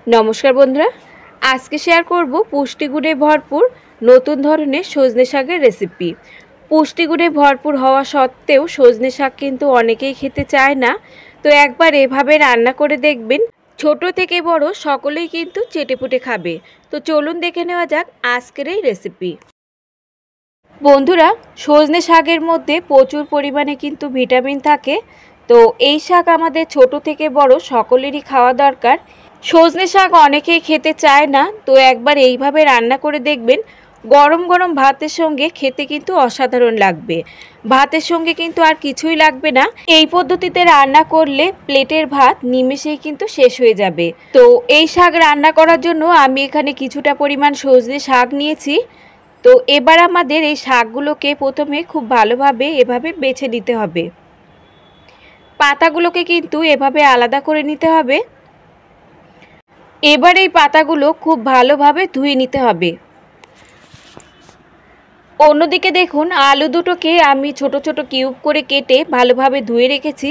নমস্কার বন্ধুরা, আজকে শেয়ার করব পুষ্টিগুণে ভরপুর নতুন ধরনের সজনে শাকের রেসিপি। পুষ্টিগুণে ভরপুর হওয়া সত্ত্বেও সজনে শাক কিন্তু অনেকেই খেতে চায় না। তো একবার এভাবে রান্না করে দেখবেন, ছোট থেকে বড় সকলেই কিন্তু চেটেপুটে খাবে। তো চলুন দেখে নেওয়া যাক আজকের এই রেসিপি। বন্ধুরা, সজনে শাকের মধ্যে প্রচুর পরিমাণে কিন্তু ভিটামিন থাকে। তো এই শাক আমাদের ছোট থেকে বড় সকলেরই খাওয়া দরকার। সজনে শাক অনেকেই খেতে চায় না, তো একবার এইভাবে রান্না করে দেখবেন, গরম গরম ভাতের সঙ্গে খেতে কিন্তু অসাধারণ লাগবে। ভাতের সঙ্গে কিন্তু আর কিছুই লাগবে না। এই পদ্ধতিতে রান্না করলে প্লেটের ভাত নিমেষেই কিন্তু শেষ হয়ে যাবে। তো এই শাক রান্না করার জন্য আমি এখানে কিছুটা পরিমাণ সজনে শাক নিয়েছি। তো এবার আমাদের এই শাকগুলোকে প্রথমে খুব ভালোভাবে এভাবে বেছে নিতে হবে। পাতাগুলোকে কিন্তু এভাবে আলাদা করে নিতে হবে। এবার এই পাতাগুলো খুব ভালোভাবে ধুয়ে নিতে হবে। অন্যদিকে দেখুন, আলু দুটোকে আমি ছোট ছোট কিউব করে কেটে ভালোভাবে ধুয়ে রেখেছি।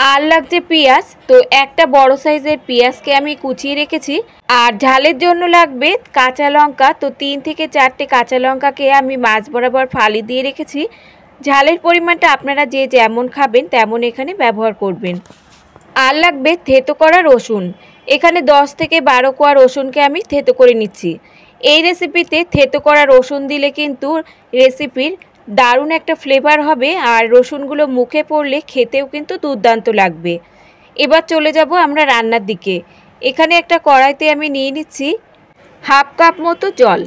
আর লাগছে পেঁয়াজ, তো একটা বড় সাইজের পেঁয়াজকে আমি কুচিয়ে রেখেছি। আর ঝালের জন্য লাগবে কাঁচা লঙ্কা, তো 3 থেকে 4টে কাঁচা লঙ্কাকে আমি মাঝ বরাবর ফালি দিয়ে রেখেছি। ঝালের পরিমাণটা আপনারা যে যেমন খাবেন তেমন এখানে ব্যবহার করবেন। আর লাগবে থেতো করা রসুন। এখানে 10 থেকে 12 কোয়া রসুনকে আমি থেতো করে নিচ্ছি। এই রেসিপিতে থেতো করা রসুন দিলে কিন্তু রেসিপির দারুণ একটা ফ্লেভার হবে, আর রসুনগুলো মুখে পড়লে খেতেও কিন্তু দুর্দান্ত লাগবে। এবার চলে যাব আমরা রান্নার দিকে। এখানে একটা কড়াইতে আমি নিয়ে নিচ্ছি হাফ কাপ মতো জল।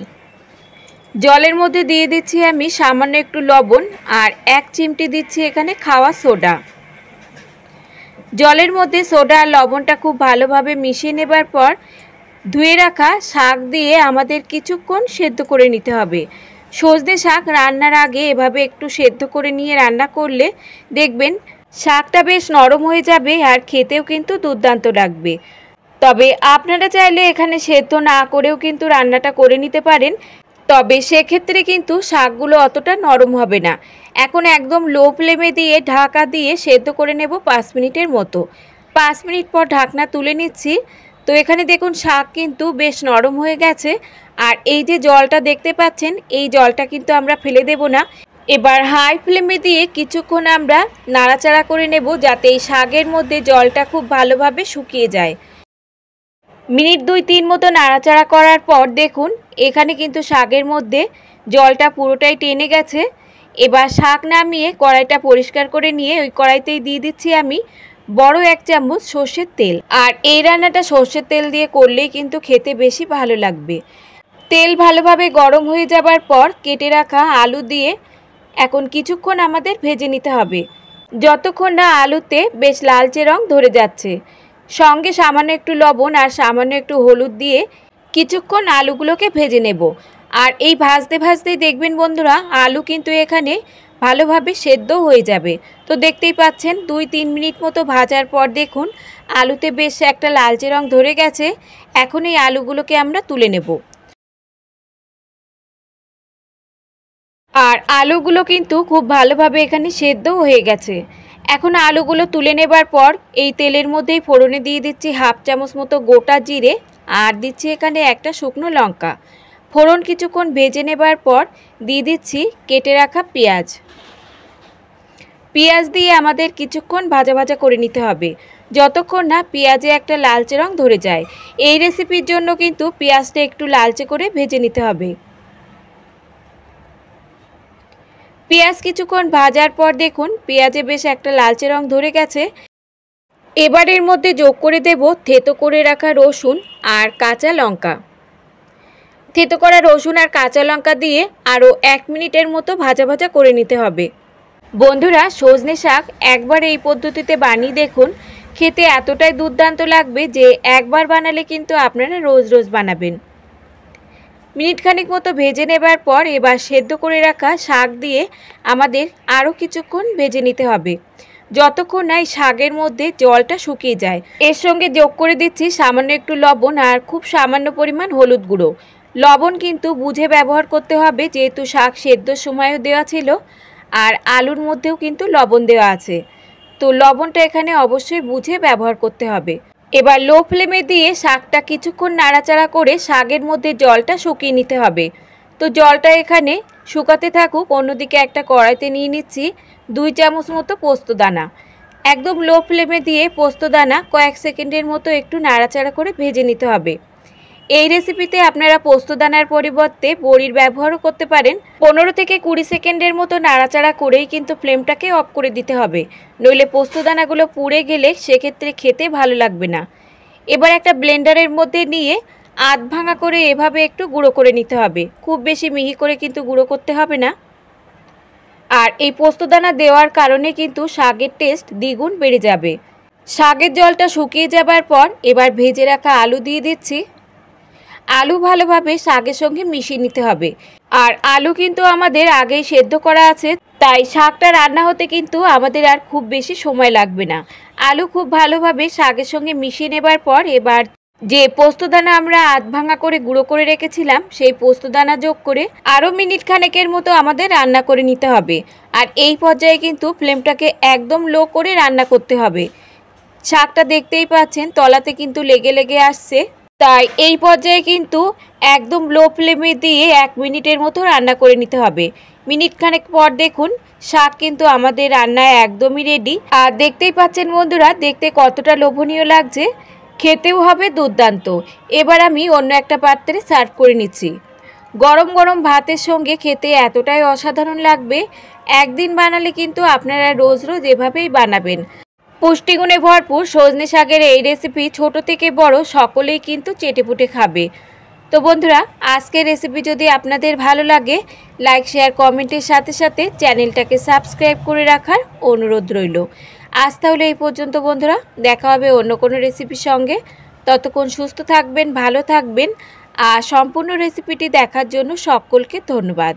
জলের মধ্যে দিয়ে দিচ্ছি আমি সামান্য একটু লবণ, আর 1 চিমটি দিচ্ছি এখানে খাওয়া সোডা। জলের মধ্যে সোডা আর লবণটা খুব ভালোভাবে মিশিয়ে নেবার পর ধুয়ে রাখা শাক দিয়ে আমাদের কিছুক্ষণ সেদ্ধ করে নিতে হবে। সজনে শাক রান্নার আগে এভাবে একটু সেদ্ধ করে নিয়ে রান্না করলে দেখবেন শাকটা বেশ নরম হয়ে যাবে, আর খেতেও কিন্তু দুর্দান্ত লাগবে। তবে আপনারা চাইলে এখানে সেদ্ধ না করেও কিন্তু রান্নাটা করে নিতে পারেন, তবে সেক্ষেত্রে কিন্তু শাকগুলো অতটা নরম হবে না। এখন একদম লো ফ্লেমে দিয়ে ঢাকা দিয়ে সেদ্ধ করে নেব 5 মিনিটের মতো। 5 মিনিট পর ঢাকনা তুলে নিচ্ছি। তো এখানে দেখুন শাক কিন্তু বেশ নরম হয়ে গেছে। আর এই যে জলটা দেখতে পাচ্ছেন, এই জলটা কিন্তু আমরা ফেলে দেব না। এবার হাই ফ্লেমে দিয়ে কিছুক্ষণ আমরা নাড়াচাড়া করে নেব, যাতে এই শাকের মধ্যে জলটা খুব ভালোভাবে শুকিয়ে যায়। মিনিট 2-3 মতো নাড়াচাড়া করার পর দেখুন এখানে কিন্তু শাকের মধ্যে জলটা পুরোটাই টেনে গেছে। এবার শাক নামিয়ে কড়াইটা পরিষ্কার করে নিয়ে ওই কড়াইতেই দিয়ে দিচ্ছি আমি বড় 1 চামচ সর্ষের তেল। আর এই রান্নাটা সর্ষের তেল দিয়ে করলেই কিন্তু খেতে বেশি ভালো লাগবে। তেল ভালোভাবে গরম হয়ে যাবার পর কেটে রাখা আলু দিয়ে এখন কিছুক্ষণ আমাদের ভেজে নিতে হবে, যতক্ষণ না আলুতে বেশ লালচে রং ধরে যাচ্ছে। সঙ্গে সামান্য একটু লবণ আর সামান্য একটু হলুদ দিয়ে কিছুক্ষণ আলুগুলোকে ভেজে নেব। আর এই ভাজতে ভাজতেই দেখবেন বন্ধুরা, আলু কিন্তু এখানে ভালোভাবে সেদ্ধ হয়ে যাবে। তো দেখতেই পাচ্ছেন 2-3 মিনিট মতো ভাজার পর দেখুন আলুতে বেশ একটা লালচে রং ধরে গেছে। এখন এই আলুগুলোকে আমরা তুলে নেব। আর আলুগুলো কিন্তু খুব ভালোভাবে এখানে সেদ্ধ হয়ে গেছে। এখন আলুগুলো তুলে নেবার পর এই তেলের মধ্যেই ফোড়নে দিয়ে দিচ্ছি হাফ চামচ মতো গোটা জিরে, আর দিচ্ছি এখানে একটা শুকনো লঙ্কা। ফোড়ন কিছুক্ষণ ভেজে নেবার পর দিয়ে দিচ্ছি কেটে রাখা পেঁয়াজ। পেঁয়াজ দিয়ে আমাদের কিছুক্ষণ ভাজা ভাজা করে নিতে হবে, যতক্ষণ না পেঁয়াজে একটা লালচে রং ধরে যায়। এই রেসিপির জন্য কিন্তু পেঁয়াজটা একটু লালচে করে ভেজে নিতে হবে। পেঁয়াজ কিছুক্ষণ ভাজার পর দেখুন পেঁয়াজে বেশ একটা লালচে রং ধরে গেছে। এবার এর মধ্যে যোগ করে দেব থেতো করে রাখা রসুন আর কাঁচা লঙ্কা। থেতো করা রসুন আর কাঁচা লঙ্কা দিয়ে আরও 1 মিনিটের মতো ভাজা ভাজা করে নিতে হবে। বন্ধুরা, সজনে শাক একবার এই পদ্ধতিতে বানিয়ে দেখুন, খেতে এতটাই দুর্দান্ত লাগবে যে একবার বানালে কিন্তু আপনারা রোজ রোজ বানাবেন। মিনিট খানিক মতো ভেজে নেবার পর এবার সেদ্ধ করে রাখা শাক দিয়ে আমাদের আরও কিছুক্ষণ ভেজে নিতে হবে, যতক্ষণ না এই শাকের মধ্যে জলটা শুকিয়ে যায়। এর সঙ্গে যোগ করে দিচ্ছি সামান্য একটু লবণ আর খুব সামান্য পরিমাণ হলুদ গুঁড়ো। লবণ কিন্তু বুঝে ব্যবহার করতে হবে, যেহেতু শাক সেদ্ধর সময়ও দেওয়া ছিল আর আলুর মধ্যেও কিন্তু লবণ দেওয়া আছে। তো লবণটা এখানে অবশ্যই বুঝে ব্যবহার করতে হবে। এবার লো ফ্লেমে দিয়ে শাকটা কিছুক্ষণ নাড়াচাড়া করে শাকের মধ্যে জলটা শুকিয়ে নিতে হবে। তো জলটা এখানে শুকাতে থাকুক। অন্যদিকে একটা কড়াইতে নিয়ে নিচ্ছি 2 চামচ মতো পোস্তদানা। একদম লো ফ্লেমে দিয়ে পোস্তদানা কয়েক সেকেন্ডের মতো একটু নাড়াচাড়া করে ভেজে নিতে হবে। এই রেসিপিতে আপনারা পোস্তদানার পরিবর্তে বড়ির ব্যবহারও করতে পারেন। 15 থেকে 20 সেকেন্ডের মতো নাড়াচাড়া করেই কিন্তু ফ্লেমটাকে অফ করে দিতে হবে, নইলে পোস্তদানাগুলো পুড়ে গেলে সেক্ষেত্রে খেতে ভালো লাগবে না। এবার একটা ব্লেন্ডারের মধ্যে নিয়ে আধ ভাঙা করে এভাবে একটু গুঁড়ো করে নিতে হবে। খুব বেশি মিহি করে কিন্তু গুঁড়ো করতে হবে না। আর এই পোস্তদানা দেওয়ার কারণে কিন্তু শাকের টেস্ট দ্বিগুণ বেড়ে যাবে। শাকের জলটা শুকিয়ে যাবার পর এবার ভেজে রাখা আলু দিয়ে দিচ্ছি। আলু ভালোভাবে শাকের সঙ্গে মিশিয়ে নিতে হবে। আর আলু কিন্তু আমাদের আগেই সেদ্ধ করা আছে, তাই শাকটা রান্না হতে কিন্তু আমাদের আর খুব বেশি সময় লাগবে না। আলু খুব ভালোভাবে শাকের সঙ্গে মিশিয়ে নেবার পর এবার যে পোস্তদানা আমরা আধ ভাঙা করে গুঁড়ো করে রেখেছিলাম সেই পোস্তদানা যোগ করে আরও মিনিট খানেকের মতো আমাদের রান্না করে নিতে হবে। আর এই পর্যায়ে কিন্তু ফ্লেমটাকে একদম লো করে রান্না করতে হবে। শাকটা দেখতেই পাচ্ছেন তলাতে কিন্তু লেগে লেগে আসছে, তাই এই পর্যায়ে কিন্তু একদম লো ফ্লেমে দিয়ে 1 মিনিটের মতো রান্না করে নিতে হবে। মিনিট খানেক পর দেখুন শাক কিন্তু আমাদের রান্নায় একদমই রেডি। আর দেখতেই পাচ্ছেন বন্ধুরা, দেখতে কতটা লোভনীয় লাগছে, খেতেও হবে দুর্দান্ত। এবার আমি অন্য একটা পাত্রে সার্ভ করে নিচ্ছি। গরম গরম ভাতের সঙ্গে খেতে এতটাই অসাধারণ লাগবে, একদিন বানালে কিন্তু আপনারা রোজ রোজ এভাবেই বানাবেন। পুষ্টিগুণে ভরপুর সজনে শাকের এই রেসিপি ছোট থেকে বড় সকলেই কিন্তু চেটেপুটে খাবে। তো বন্ধুরা, আজকের রেসিপি যদি আপনাদের ভালো লাগে লাইক শেয়ার কমেন্টের সাথে সাথে চ্যানেলটাকে সাবস্ক্রাইব করে রাখার অনুরোধ রইল। আজ তাহলে এই পর্যন্ত বন্ধুরা, দেখা হবে অন্য কোনো রেসিপির সঙ্গে। ততক্ষণ সুস্থ থাকবেন, ভালো থাকবেন। আর সম্পূর্ণ রেসিপিটি দেখার জন্য সকলকে ধন্যবাদ।